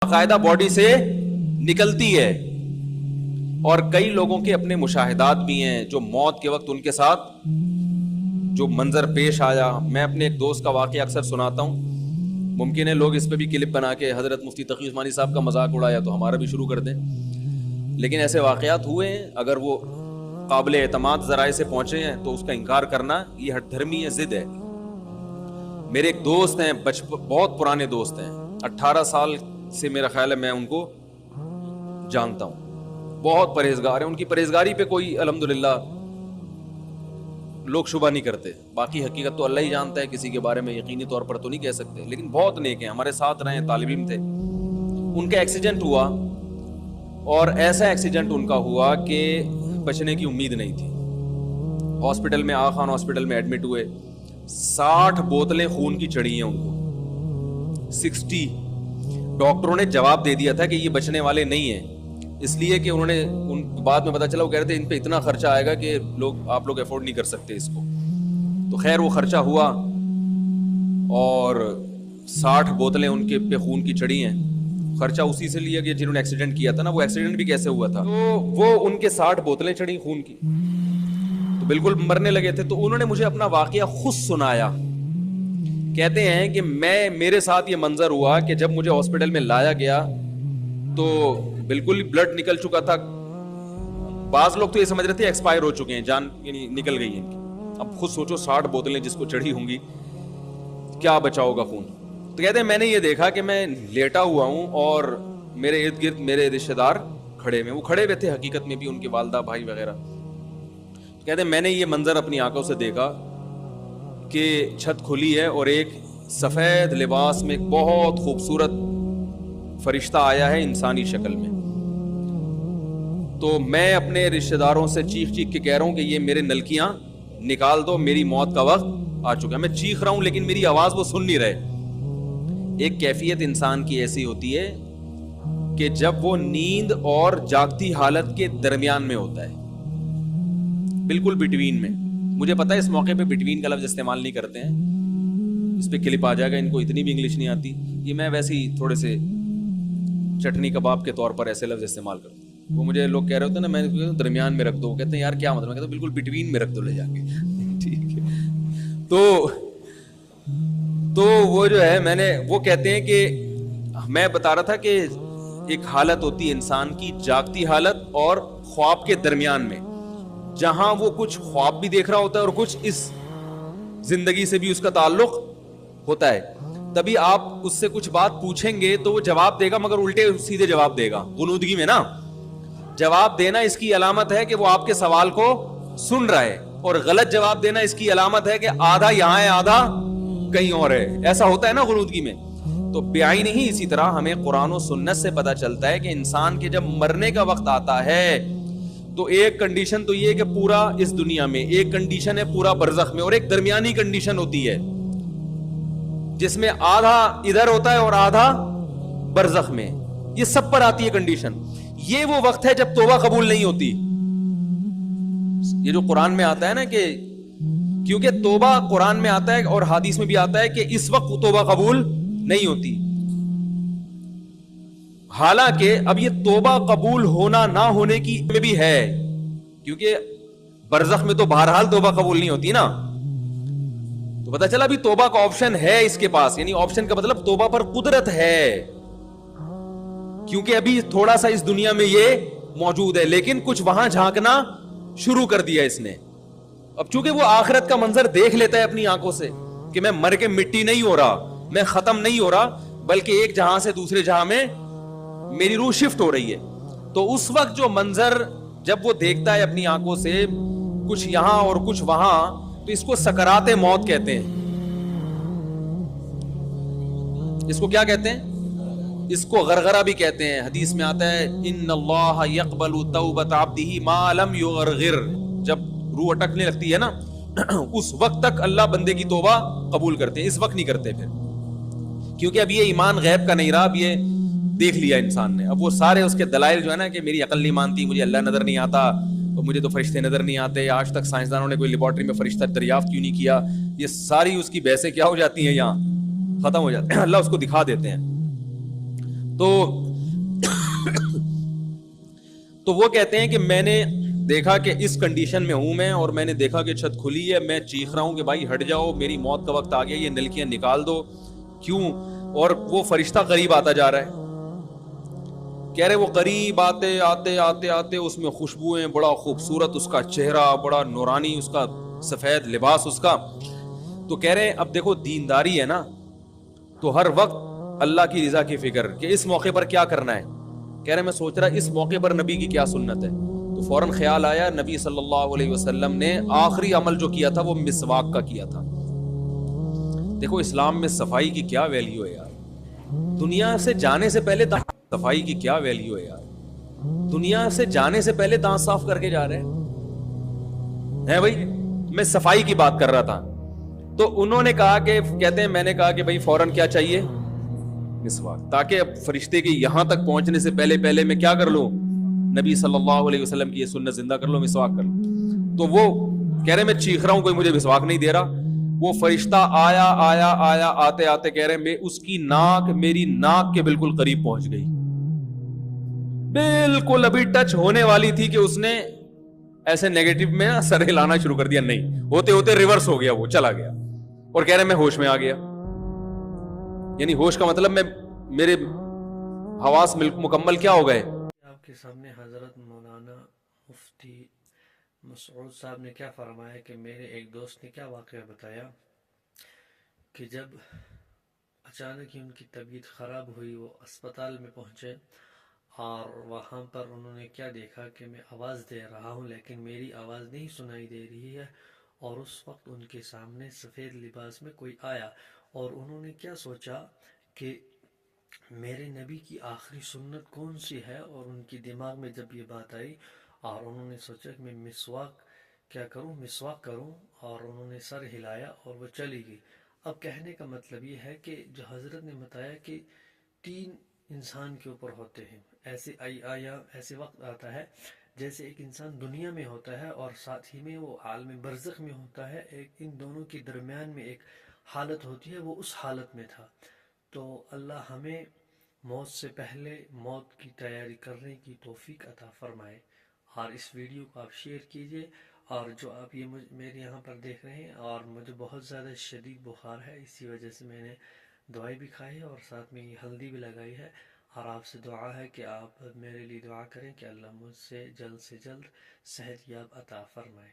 باقاعدہ باڈی سے نکلتی ہے. اور کئی لوگوں کے اپنے مشاہدات بھی ہیں جو موت کے وقت ان کے ساتھ جو منظر پیش آیا. میں اپنے ایک دوست کا واقعہ اکثر سناتا ہوں. ممکن ہے لوگ اس پہ بھی کلپ بنا کے حضرت مفتی تقی عثمانی صاحب کا مذاق اڑایا تو ہمارا بھی شروع کر دیں, لیکن ایسے واقعات ہوئے ہیں. اگر وہ قابل اعتماد ذرائع سے پہنچے ہیں تو اس کا انکار کرنا یہ ہٹ دھرمی ہے, ضد ہے. میرے ایک دوست ہیں, بہت پرانے دوست ہیں, 18 سال سے میرا خیال ہے میں ان کو جانتا ہوں. بہت پرہیزگار ہیں, ان کی پرہیزگاری پہ کوئی الحمدللہ لوگ شبہ نہیں کرتے. باقی حقیقت تو اللہ ہی جانتا ہے, کسی کے بارے میں یقینی طور پر تو نہیں کہہ سکتے, لیکن بہت نیک ہیں, ہمارے ساتھ رہے, طالب علم تھے. ان کا ایکسیڈنٹ ہوا اور ایسا ایکسیڈنٹ ان کا ہوا کہ بچنے کی امید نہیں تھی. ہاسپٹل میں آغا خان ہاسپٹل میں ایڈمٹ ہوئے. 60 بوتلیں خون کی چڑھی ہیں ان کو, 60. ڈاکٹروں نے جواب دے دیا تھا کہ یہ بچنے والے نہیں ہیں, اس لیے کہ انہوں نے ان بعد میں پتا چلا وہ کہہ رہے تھے ان پہ اتنا خرچہ آئے گا کہ آپ لوگ افورڈ نہیں کر سکتے اس کو. تو خیر وہ خرچہ ہوا اور 60 بوتلیں ان کے پہ خون کی چڑھی ہیں. خرچہ اسی سے لیا کہ جنہوں نے ایکسیڈنٹ کیا تھا نا, وہ ایکسیڈنٹ بھی کیسے ہوا تھا, تو وہ ان کے 60 بوتلیں چڑھی خون کی تو بالکل مرنے لگے تھے. تو انہوں نے مجھے اپنا واقعہ خود سنایا. کہتے ہیں کہ میرے ساتھ یہ منظر ہوا کہ جب مجھے ہاسپٹل میں لایا گیا تو بالکل بلڈ نکل چکا تھا. بعض لوگ تو یہ سمجھ رہے تھے ایکسپائر ہو چکے ہیں, جان یعنی نکل گئی ہیں. اب خود سوچو 60 بوتلیں جس کو چڑھی ہوں گی, کیا بچا ہوگا خون. تو کہتے ہیں میں نے یہ دیکھا کہ میں لیٹا ہوا ہوں اور میرے ارد گرد میرے رشتے دار کھڑے ہوئے, وہ کھڑے ہوئے تھے حقیقت میں بھی, ان کے والدہ بھائی وغیرہ. تو کہتے ہیں میں نے یہ منظر اپنی آنکھوں سے دیکھا کہ چھت کھلی ہے اور ایک سفید لباس میں ایک بہت خوبصورت فرشتہ آیا ہے انسانی شکل میں. تو میں اپنے رشتے داروں سے چیخ کے کہہ رہا ہوں کہ یہ میرے نلکیاں نکال دو, میری موت کا وقت آ چکا ہے. میں چیخ رہا ہوں لیکن میری آواز وہ سن نہیں رہے. ایک کیفیت انسان کی ایسی ہوتی ہے کہ جب وہ نیند اور جاگتی حالت کے درمیان میں ہوتا ہے, بالکل بٹوین میں. مجھے پتا ہے اس موقع پہ بٹوین کا لفظ استعمال نہیں کرتے ہیں, اس پہ کلپ آ جائے گا, ان کو اتنی بھی انگلش نہیں آتی. یہ میں ویسے ہی تھوڑے سے چٹنی کباب کے طور پر ایسے لفظ استعمال کرتا ہوں. وہ مجھے لوگ کہہ رہے ہوتے ہیں نا, میں درمیان میں رکھ دو, وہ کہتے ہیں یار کیا مطلب, میں کہتا ہوں بالکل بٹوین میں رکھ دو لے جا کے. ٹھیک ہے, تو وہ جو ہے وہ کہتے ہیں کہ میں بتا رہا تھا کہ ایک حالت ہوتی ہے انسان کی, جاگتی حالت اور خواب کے درمیان میں, جہاں وہ کچھ خواب بھی دیکھ رہا ہوتا ہے اور کچھ اس زندگی سے بھی اس کا تعلق ہوتا ہے. تبھی آپ اس سے کچھ بات پوچھیں گے تو وہ جواب دے گا, مگر الٹے سیدھے جواب دے گا. غنودگی میں نا جواب دینا اس کی علامت ہے کہ وہ آپ کے سوال کو سن رہا ہے, اور غلط جواب دینا اس کی علامت ہے کہ آدھا یہاں ہے آدھا کہیں اور ہے. ایسا ہوتا ہے نا غنودگی میں. تو بعین ہی اسی طرح ہمیں قرآن و سنت سے پتا چلتا ہے کہ انسان کے جب مرنے کا وقت آتا ہے تو ایک کنڈیشن تو یہ ہے کہ پورا اس دنیا میں, ایک کنڈیشن ہے پورا برزخ میں, اور ایک درمیانی کنڈیشن ہوتی ہے جس میں آدھا ادھر ہوتا ہے اور آدھا برزخ میں. یہ سب پر آتی ہے کنڈیشن. یہ وہ وقت ہے جب توبہ قبول نہیں ہوتی. یہ جو قرآن میں آتا ہے نا کہ کیونکہ توبہ قرآن میں آتا ہے اور حدیث میں بھی آتا ہے کہ اس وقت توبہ قبول نہیں ہوتی. حالانکہ اب یہ توبہ قبول ہونا نہ ہونے کی میں بھی ہے, کیونکہ برزخ میں تو بہرحال توبہ قبول نہیں ہوتی نا. تو پتہ چلا ابھی توبہ کا آپشن ہے اس کے پاس, یعنی آپشن کا مطلب توبہ پر قدرت ہے, کیونکہ ابھی تھوڑا سا اس دنیا میں یہ موجود ہے, لیکن کچھ وہاں جھانکنا شروع کر دیا اس نے. اب چونکہ وہ آخرت کا منظر دیکھ لیتا ہے اپنی آنکھوں سے کہ میں مر کے مٹی نہیں ہو رہا, میں ختم نہیں ہو رہا, بلکہ ایک جہاں سے دوسرے جہاں میں میری روح شفٹ ہو رہی ہے. تو اس وقت جو منظر جب وہ دیکھتا ہے اپنی آنکھوں سے, کچھ یہاں اور کچھ وہاں, تو اس کو سکرات موت کہتے ہیں. اس کو کیا کہتے ہیں؟ اس کو غرغرہ بھی کہتے ہیں. حدیث میں آتا ہے ان اللہ یقبل توبۃ عبدہ ما لم یغرغر. جب روح اٹکنے لگتی ہے نا اس وقت تک اللہ بندے کی توبہ قبول کرتے ہیں, اس وقت نہیں کرتے پھر, کیونکہ اب یہ ایمان غیب کا نہیں رہا, اب یہ دیکھ لیا انسان نے. اب وہ سارے اس کے دلائل جو ہے نا کہ میری عقل نہیں مانتی, مجھے اللہ نظر نہیں آتا, اور مجھے تو فرشتے نظر نہیں آتے, آج تک سائنسدانوں نے کوئی لیبارٹری میں فرشتہ دریافت کیوں نہیں کیا, یہ ساری اس کی بحثیں کیا ہو جاتی ہیں, یہاں ختم ہو جاتی ہیں, اللہ اس کو دکھا دیتے ہیں. تو وہ کہتے ہیں کہ میں نے دیکھا کہ اس کنڈیشن میں ہوں میں، اور میں نے دیکھا کہ چھت کھلی ہے، میں چیخ رہا ہوں کہ بھائی ہٹ جاؤ، میری موت کا وقت آ گیا، یہ نلکیاں نکال دو. کیوں؟ اور وہ فرشتہ قریب آتا جا رہا ہے. کہہ رہے وہ قریب آتے آتے آتے آتے اس میں خوشبوئیں، بڑا خوبصورت اس کا چہرہ، بڑا نورانی اس کا سفید لباس اس کا. تو کہہ رہے اب دیکھو دینداری ہے نا، تو ہر وقت اللہ کی رضا کی فکر کہ اس موقع پر کیا کرنا ہے. کہہ رہے میں سوچ رہا اس موقع پر نبی کی کیا سنت ہے. تو فوراً خیال آیا نبی صلی اللہ علیہ وسلم نے آخری عمل جو کیا تھا وہ مسواک کا کیا تھا. دیکھو اسلام میں صفائی کی کیا ویلیو ہے یار. دنیا سے جانے سے پہلے صفائی کی کیا ویلیو ہے یار. دنیا سے جانے سے پہلے دانت صاف کر کے جا رہے ہیں بھائی. میں صفائی کی بات کر رہا تھا. تو انہوں نے کہا کہ کہتے ہیں میں نے کہا کہ بھائی فوراً کیا چاہیے؟ مسواک، تاکہ اب فرشتے کے یہاں تک پہنچنے سے پہلے میں کیا کر لوں، نبی صلی اللہ علیہ وسلم کی یہ سنت زندہ کر لوں، مسواک کر لوں. تو وہ کہہ رہے میں چیخ رہا ہوں، کوئی مجھے مسواک نہیں دے رہا. وہ فرشتہ آیا آیا آیا آتے آتے کہہ رہے میں اس کی ناک میری ناک کے بالکل قریب پہنچ گئی، بالکل ابھی ٹچ ہونے والی تھی کہ اس نے ایسے نیگیٹو میں سر ہلانا شروع کر دیا. نہیں ہوتے ہوتے ریورس ہو گیا، وہ چلا گیا. اور کہہ رہے میں ہوش میں آ گیا. یعنی ہوش کا مطلب میں میرے حواس مکمل کیا ہو گئے. آپ کے سامنے حضرت مولانا مفتی مسعود صاحب نے کیا فرمایا کہ میرے ایک دوست نے کیا واقعہ بتایا کہ جب اچانک ہی ان کی طبیعت خراب ہوئی، وہ اسپتال میں پہنچے اور وہاں پر انہوں نے کیا دیکھا کہ میں آواز دے رہا ہوں لیکن میری آواز نہیں سنائی دے رہی ہے. اور اس وقت ان کے سامنے سفید لباس میں کوئی آیا اور انہوں نے کیا سوچا کہ میرے نبی کی آخری سنت کون سی ہے. اور ان کی دماغ میں جب یہ بات آئی اور انہوں نے سوچا کہ میں مسواک کروں اور انہوں نے سر ہلایا اور وہ چلی گئی. اب کہنے کا مطلب یہ ہے کہ جو حضرت نے بتایا کہ 3 انسان کے اوپر ہوتے ہیں. ایسے وقت آتا ہے جیسے ایک انسان دنیا میں ہوتا ہے اور ساتھ ہی میں وہ عالم برزخ میں ہوتا ہے. ان دونوں کے درمیان میں ایک حالت ہوتی ہے، وہ اس حالت میں تھا. تو اللہ ہمیں موت سے پہلے موت کی تیاری کرنے کی توفیق عطا فرمائے. اور اس ویڈیو کو آپ شیئر کیجئے. اور جو آپ یہ میرے یہاں پر دیکھ رہے ہیں، اور مجھے بہت زیادہ شدید بخار ہے، اسی وجہ سے میں نے دوائی بھی کھائی ہے اور ساتھ میں یہ ہلدی بھی لگائی ہے. اور آپ سے دعا ہے کہ آپ میرے لیے دعا کریں کہ اللہ مجھ سے جلد صحت یاب عطا فرمائے.